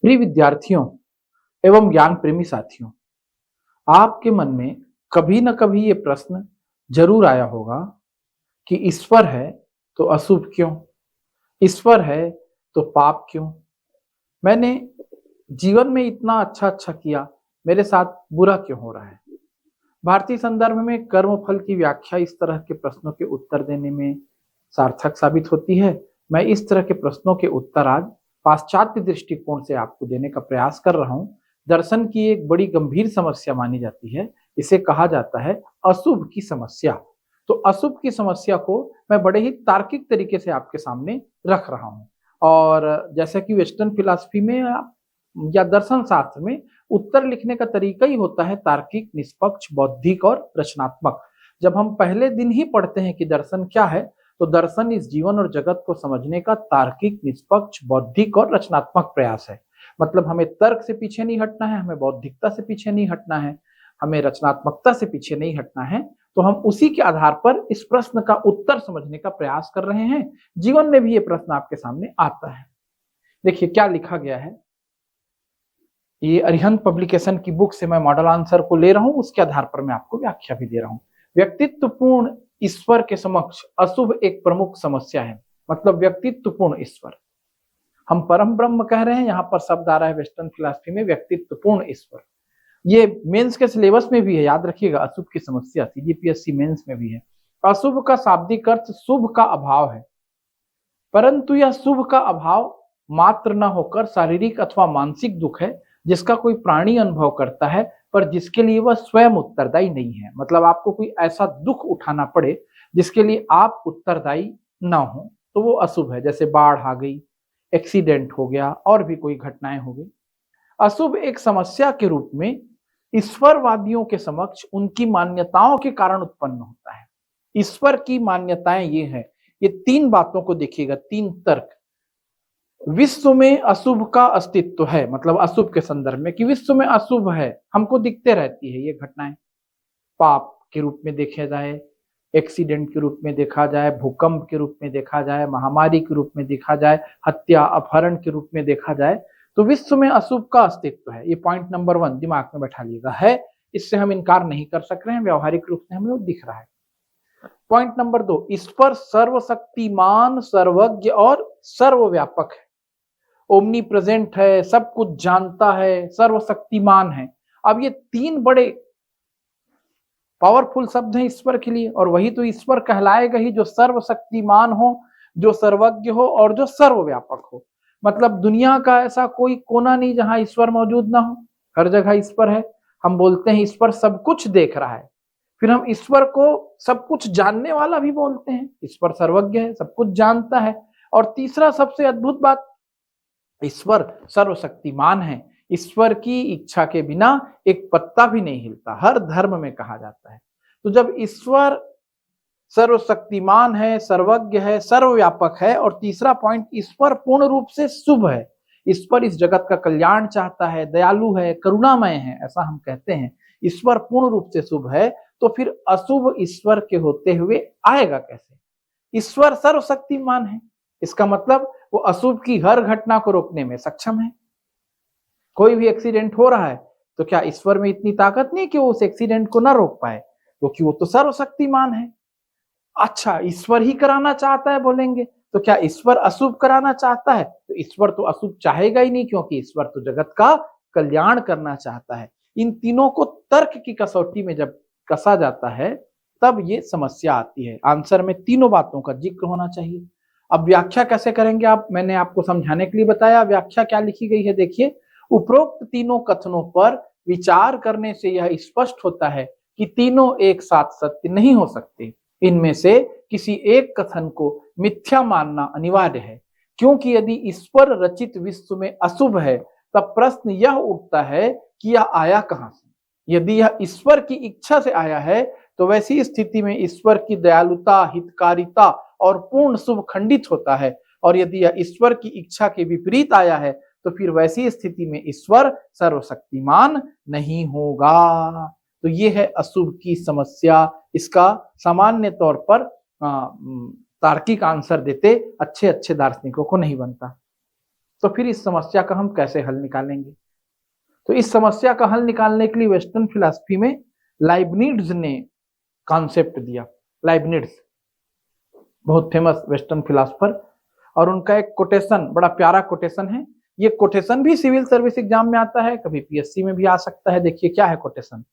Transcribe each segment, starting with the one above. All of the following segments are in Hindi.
प्रिय विद्यार्थियों एवं ज्ञान प्रेमी साथियों, आपके मन में कभी न कभी ये प्रश्न जरूर आया होगा कि ईश्वर है तो अशुभ क्यों? ईश्वर है तो पाप क्यों? मैंने जीवन में इतना अच्छा अच्छा किया, मेरे साथ बुरा क्यों हो रहा है? भारतीय संदर्भ में कर्म फल की व्याख्या इस तरह के प्रश्नों के उत्तर देने में सार्थक साबित होती है। मैं इस तरह के प्रश्नों के उत्तर आज पाश्चात्य दृष्टिकोण से आपको देने का प्रयास कर रहा हूं। दर्शन की एक बड़ी गंभीर समस्या मानी जाती है, इसे कहा जाता है अशुभ की समस्या। तो अशुभ की समस्या को मैं बड़े ही तार्किक तरीके से आपके सामने रख रहा हूं। और जैसा कि वेस्टर्न फिलॉसफी में या दर्शन शास्त्र में उत्तर लिखने का तरीका ही होता है तार्किक, निष्पक्ष, बौद्धिक और रचनात्मक। जब हम पहले दिन ही पढ़ते हैं कि दर्शन क्या है, तो दर्शन इस जीवन और जगत को समझने का तार्किक, निष्पक्ष, बौद्धिक और रचनात्मक प्रयास है। मतलब हमें तर्क से पीछे नहीं हटना है, हमें बौद्धिकता से पीछे नहीं हटना है, हमें रचनात्मकता से पीछे नहीं हटना है। तो हम उसी के आधार पर इस प्रश्न का उत्तर समझने का प्रयास कर रहे हैं। जीवन में भी ये प्रश्न आपके सामने आता है। देखिए क्या लिखा गया है। ये अरिहंत पब्लिकेशन की बुक से मैं मॉडल आंसर को ले रहा हूं, उसके आधार पर मैं आपको व्याख्या भी दे रहा हूं। व्यक्तित्वपूर्ण ईश्वर के समक्ष अशुभ एक प्रमुख समस्या है। मतलब व्यक्तित्वपूर्ण ईश्वर, हम परम ब्रह्म कह रहे हैं, यहां पर शब्द आ रहा है वेस्टर्न फिलॉसफी में व्यक्तित्वपूर्ण ईश्वर। ये मेंस के सिलेबस में भी है, याद रखिएगा। अशुभ की समस्या सीजीपीएससी मेंस में भी है। अशुभ का शाब्दिक अर्थ शुभ का अभाव है, परंतु यह शुभ का अभाव मात्र न होकर शारीरिक अथवा मानसिक दुख है जिसका कोई प्राणी अनुभव करता है, पर जिसके लिए वह स्वयं उत्तरदायी नहीं है। मतलब आपको कोई ऐसा दुख उठाना पड़े जिसके लिए आप उत्तरदायी ना हो, तो वो अशुभ है। जैसे बाढ़ आ गई, एक्सीडेंट हो गया, और भी कोई घटनाएं हो गई। अशुभ एक समस्या के रूप में ईश्वरवादियों के समक्ष उनकी मान्यताओं के कारण उत्पन्न होता है। ईश्वर की मान्यताएं ये है, ये तीन बातों को देखिएगा, तीन तर्क। विश्व में अशुभ का अस्तित्व है, मतलब अशुभ के संदर्भ में कि विश्व में अशुभ है, हमको दिखते रहती है ये घटनाएं। पाप के रूप में देखा जाए, एक्सीडेंट के रूप में देखा जाए, भूकंप के रूप में देखा जाए, महामारी के रूप में देखा जाए, हत्या अपहरण के रूप में देखा जाए, तो विश्व में अशुभ का अस्तित्व है। ये पॉइंट नंबर 1 दिमाग में बैठा लीजिएगा, है। इससे हम इनकार नहीं कर सक रहे हैं, व्यावहारिक रूप से हमें वो दिख रहा है। पॉइंट नंबर 2, ईश्वर सर्वशक्तिमान, सर्वज्ञ और सर्वव्यापक है। ओमनी प्रेजेंट है, सब कुछ जानता है, सर्वशक्तिमान है। अब ये तीन बड़े पावरफुल शब्द हैं ईश्वर के लिए, और वही तो ईश्वर कहलाएगा ही, जो सर्वशक्तिमान हो, जो सर्वज्ञ हो और जो सर्वव्यापक हो। मतलब दुनिया का ऐसा कोई कोना नहीं जहां ईश्वर मौजूद ना हो, हर जगह ईश्वर है। हम बोलते हैं ईश्वर सब कुछ देख रहा है, फिर हम ईश्वर को सब कुछ जानने वाला भी बोलते हैं। ईश्वर सर्वज्ञ है, सब कुछ जानता है। और तीसरा सबसे अद्भुत बात, ईश्वर सर्वशक्तिमान है। ईश्वर की इच्छा के बिना एक पत्ता भी नहीं हिलता, हर धर्म में कहा जाता है। तो जब ईश्वर सर्वशक्तिमान है, सर्वज्ञ है, सर्वव्यापक है, और तीसरा पॉइंट, ईश्वर पूर्ण रूप से शुभ है, ईश्वर इस जगत का कल्याण चाहता है, दयालु है, करुणामय है, ऐसा हम कहते हैं, ईश्वर पूर्ण रूप से शुभ है, तो फिर अशुभ ईश्वर के होते हुए आएगा कैसे? ईश्वर सर्वशक्तिमान है, इसका मतलब वो अशुभ की हर घटना को रोकने में सक्षम है। कोई भी एक्सीडेंट हो रहा है, तो क्या ईश्वर में इतनी ताकत नहीं कि वो उस एक्सीडेंट को ना रोक पाए? क्योंकि वो तो सर्वशक्तिमान है। अच्छा, ईश्वर ही कराना चाहता है बोलेंगे, तो क्या ईश्वर अशुभ कराना चाहता है? तो ईश्वर तो अशुभ चाहेगा ही नहीं, क्योंकि ईश्वर तो जगत का कल्याण करना चाहता है। इन तीनों को तर्क की कसौटी में जब कसा जाता है, तब ये समस्या आती है। आंसर में तीनों बातों का जिक्र होना चाहिए। अब व्याख्या कैसे करेंगे आप, मैंने आपको समझाने के लिए बताया। व्याख्या क्या लिखी गई है, देखिए। उपरोक्त तीनों कथनों पर विचार करने से यह स्पष्ट होता है कि तीनों एक साथ सत्य नहीं हो सकते। इनमें से किसी एक कथन को मिथ्या मानना अनिवार्य है, क्योंकि यदि ईश्वर रचित विश्व में अशुभ है, तब प्रश्न यह उठता है कि यह आया कहां से। यदि यह ईश्वर की इच्छा से आया है, तो वैसी स्थिति में ईश्वर की दयालुता, हितकारिता और पूर्ण शुभ खंडित होता है। और यदि यह ईश्वर की इच्छा के विपरीत आया है, तो फिर वैसी स्थिति में ईश्वर सर्वशक्तिमान नहीं होगा। तो ये है अशुभ की समस्या। इसका सामान्य तौर पर तार्किक आंसर देते अच्छे अच्छे दार्शनिकों को नहीं बनता। तो फिर इस समस्या का हम कैसे हल निकालेंगे? तो इस समस्या का हल निकालने के लिए वेस्टर्न फिलॉसफी में लाइबनिट्ज ने कॉन्सेप्ट दिया। लाइबनिट्ज बहुत फेमस वेस्टर्न फिलॉसफर, और उनका एक कोटेशन, बड़ा प्यारा कोटेशन है। ये कोटेशन भी सिविल सर्विस एग्जाम में आता है, कभी पीएससी में भी आ सकता है। देखिए क्या है कोटेशन।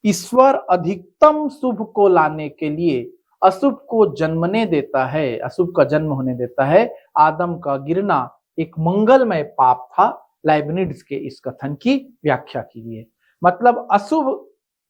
ईश्वर अधिकतम शुभ को लाने के लिए अशुभ को जन्मने देता है, अशुभ का जन्म होने देता है। आदम का गिरना एक मंगलमय पाप था। लाइबनिट्ज के इस कथन की व्याख्या कीजिए। मतलब अशुभ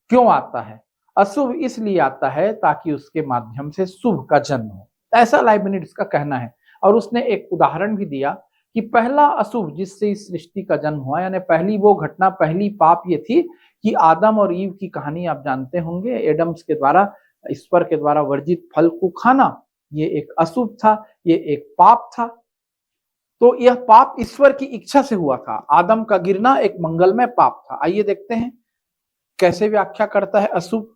क्यों आता है? अशुभ इसलिए आता है ताकि उसके माध्यम से शुभ का जन्म हो, ऐसा लाइबनिट्ज का कहना है। और उसने एक उदाहरण भी दिया कि पहला अशुभ जिससे इस सृष्टि का जन्म हुआ, यानी पहली वो घटना, पहली पाप ये थी कि आदम और ईव की कहानी आप जानते होंगे। एडम्स के द्वारा, ईश्वर के द्वारा वर्जित फल को खाना, ये एक अशुभ था, ये एक पाप था। तो यह पाप ईश्वर की इच्छा से हुआ था। आदम का गिरना एक मंगलमय पाप था। आइए देखते हैं कैसे व्याख्या करता है अशुभ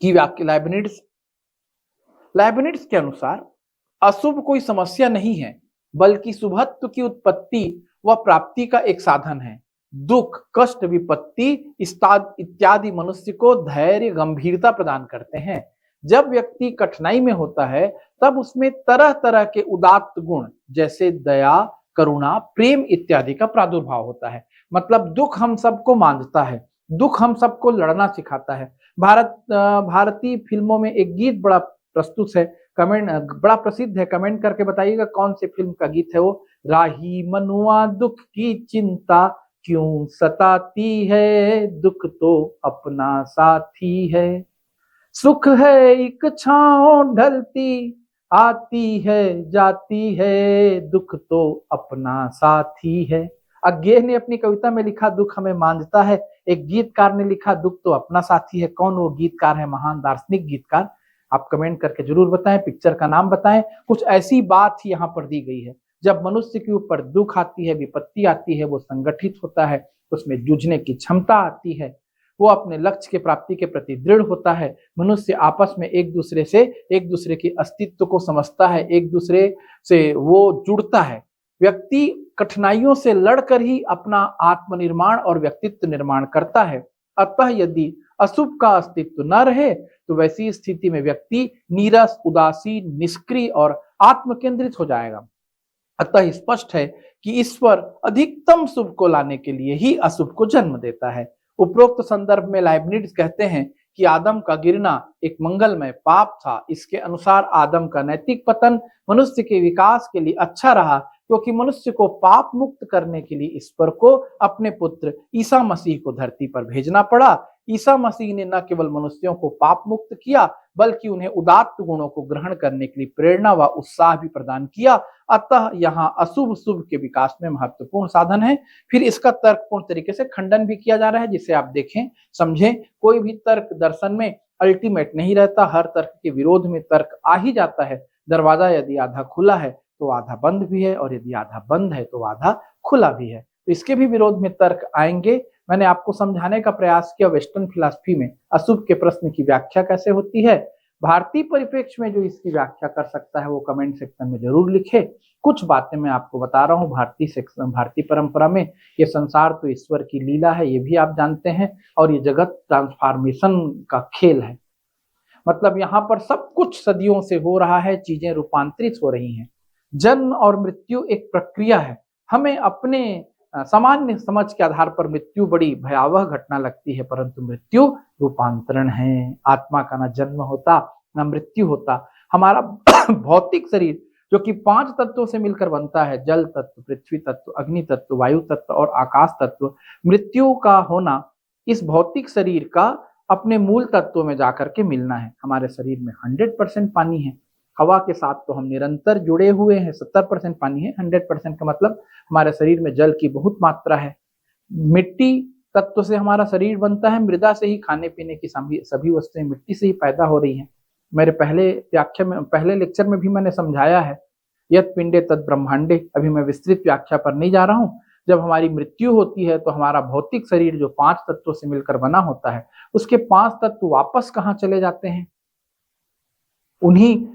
की व्याख्या लाइबनिट्ज। लाइबनिट्ज के अनुसार अशुभ कोई समस्या नहीं है, बल्कि शुभत्व की उत्पत्ति व प्राप्ति का एक साधन है। दुख, कष्ट, विपत्ति इत्यादि मनुष्य को धैर्य, गंभीरता प्रदान करते हैं। जब व्यक्ति कठिनाई में होता है तब उसमें तरह तरह के उदात्त गुण जैसे दया, करुणा, प्रेम इत्यादि का प्रादुर्भाव होता है। मतलब दुख हम सबको मांझता है, दुख हम सबको लड़ना सिखाता है। भारतीय फिल्मों में एक गीत बड़ा प्रस्तुत है, कमेंट बड़ा प्रसिद्ध है, कमेंट करके बताइएगा कौन सी फिल्म का गीत है वो। राही मनुआ दुख की चिंता क्यों सताती है, दुख तो अपना साथी है। सुख है एक छांव ढलती आती है जाती है, दुख तो अपना साथी है। अज्ञे ने अपनी कविता में लिखा दुख हमें मांझता है, एक गीतकार ने लिखा दुख तो अपना साथी है। कौन वो गीतकार है? महान दार्शनिक गीतकार। आप कमेंट करके जरूर बताएं, पिक्चर का नाम बताएं। कुछ ऐसी बात ही यहाँ पर दी गई है। जब मनुष्य के ऊपर दुख आती है, विपत्ति आती है, वो संगठित होता है, उसमें जूझने की क्षमता आती है, वो अपने लक्ष्य के प्राप्ति के प्रति दृढ़ होता है। मनुष्य आपस में एक दूसरे के अस्तित्व को समझता है, एक दूसरे से वो जुड़ता है। व्यक्ति कठिनाइयों से लड़कर ही अपना आत्मनिर्माण और व्यक्तित्व निर्माण करता है। अतः यदि अशुभ का अस्तित्व न रहे तो वैसी स्थिति में व्यक्ति नीरस, उदासीन, निष्क्रिय और आत्मकेंद्रित हो जाएगा। अतः स्पष्ट है कि ईश्वर अधिकतम शुभ को लाने के लिए ही अशुभ को जन्म देता है। उपरोक्त संदर्भ में लाइबनिट्ज कहते हैं कि आदम का गिरना एक मंगलमय पाप था। इसके अनुसार आदम का नैतिक पतन मनुष्य के विकास के लिए अच्छा रहा, क्योंकि मनुष्य को पाप मुक्त करने के लिए ईश्वर को अपने पुत्र ईसा मसीह को धरती पर भेजना पड़ा। ईसा मसीह ने न केवल मनुष्यों को पाप मुक्त किया, बल्कि उन्हें उदात्त गुणों को ग्रहण करने के लिए प्रेरणा व उत्साह भी प्रदान किया। अतः यहाँ अशुभ शुभ के विकास में महत्वपूर्ण साधन है। फिर इसका तर्कपूर्ण तरीके से खंडन भी किया जा रहा है, जिसे आप देखें, समझें। कोई भी तर्क दर्शन में अल्टीमेट नहीं रहता, हर तर्क के विरोध में तर्क आ ही जाता है। दरवाजा यदि आधा खुला है तो आधा बंद भी है, और यदि आधा बंद है तो आधा खुला भी है। तो इसके भी विरोध में तर्क आएंगे। मैंने आपको समझाने का प्रयास किया वेस्टर्न फिलॉसफी में अशुभ के प्रश्न की व्याख्या कैसे होती है। भारतीय परिप्रेक्ष्य में जो इसकी व्याख्या कर सकता है वो कमेंट सेक्शन में जरूर लिखे। कुछ बातें मैं आपको बता रहा हूँ भारतीय परंपरा में। ये संसार तो ईश्वर की लीला है, ये भी आप जानते हैं, और ये जगत ट्रांसफॉर्मेशन का खेल है। मतलब यहाँ पर सब कुछ सदियों से हो रहा है, चीजें रूपांतरित हो रही हैं। जन्म और मृत्यु एक प्रक्रिया है। हमें अपने सामान्य समझ के आधार पर मृत्यु बड़ी भयावह घटना लगती है, परंतु मृत्यु रूपांतरण है। आत्मा का ना जन्म होता ना मृत्यु होता। हमारा भौतिक शरीर जो कि 5 तत्वों से मिलकर बनता है, जल तत्व, पृथ्वी तत्व, अग्नि तत्व, वायु तत्व और आकाश तत्व, मृत्यु का होना इस भौतिक शरीर का अपने मूल तत्वों में जाकर के मिलना है। हमारे शरीर में 100% पानी है। हवा के साथ तो हम निरंतर जुड़े हुए हैं, 70% पानी है। 100% का मतलब हमारे शरीर में जल की बहुत मात्रा है। मिट्टी तत्व से हमारा शरीर बनता है, मृदा से ही खाने पीने की सभी वस्तुएं मिट्टी से ही पैदा हो रही हैं। मेरे पहले लेक्चर में भी मैंने समझाया है, यत् पिंडे तत् ब्रह्मांडे। अभी मैं विस्तृत व्याख्या पर नहीं जा रहा हूं। जब हमारी मृत्यु होती है तो हमारा भौतिक शरीर जो 5 तत्वों से मिलकर बना होता है, उसके 5 तत्व वापस कहाँ चले जाते हैं? उन्हीं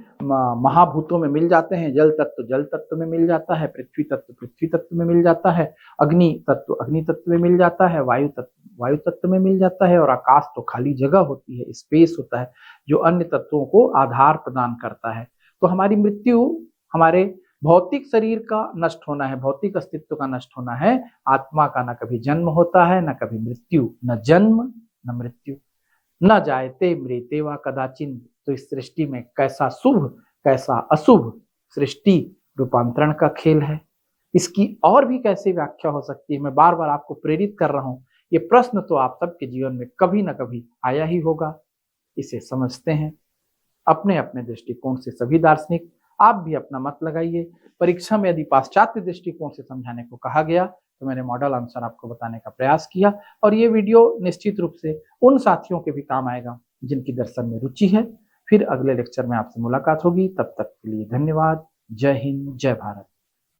महाभूतों में मिल जाते हैं। जल तत्व जल तत्व में मिल जाता है, पृथ्वी तत्व पृथ्वी तत्व में मिल जाता है, अग्नि तत्व में मिल जाता है, वायु तत्व में मिल जाता है, और आकाश तो खाली जगह होती है, स्पेस होता है जो अन्य तत्वों को आधार प्रदान करता है। तो हमारी मृत्यु हमारे भौतिक शरीर का नष्ट होना है, भौतिक अस्तित्व का नष्ट होना है। आत्मा का न कभी जन्म होता है, न कभी मृत्यु, न जन्म न मृत्यु, न जायते मृते वा कदाचिन। तो इस सृष्टि में कैसा शुभ कैसा अशुभ सृष्टि रूपांतरण का खेल है। इसकी और भी कैसे व्याख्या हो सकती है, मैं बार बार आपको प्रेरित कर रहा हूं। ये प्रश्न तो आप सबके जीवन में कभी ना कभी आया ही होगा। इसे समझते हैं अपने अपने दृष्टिकोण से। सभी दार्शनिक आप भी अपना मत लगाइए। परीक्षा में यदि पाश्चात्य दृष्टिकोण से समझाने को कहा गया तो मैंने मॉडल आंसर आपको बताने का प्रयास किया, और ये वीडियो निश्चित रूप से उन साथियों के भी काम आएगा जिनकी दर्शन में रुचि है। फिर अगले लेक्चर में आपसे मुलाकात होगी, तब तक के लिए धन्यवाद। जय हिंद, जय भारत।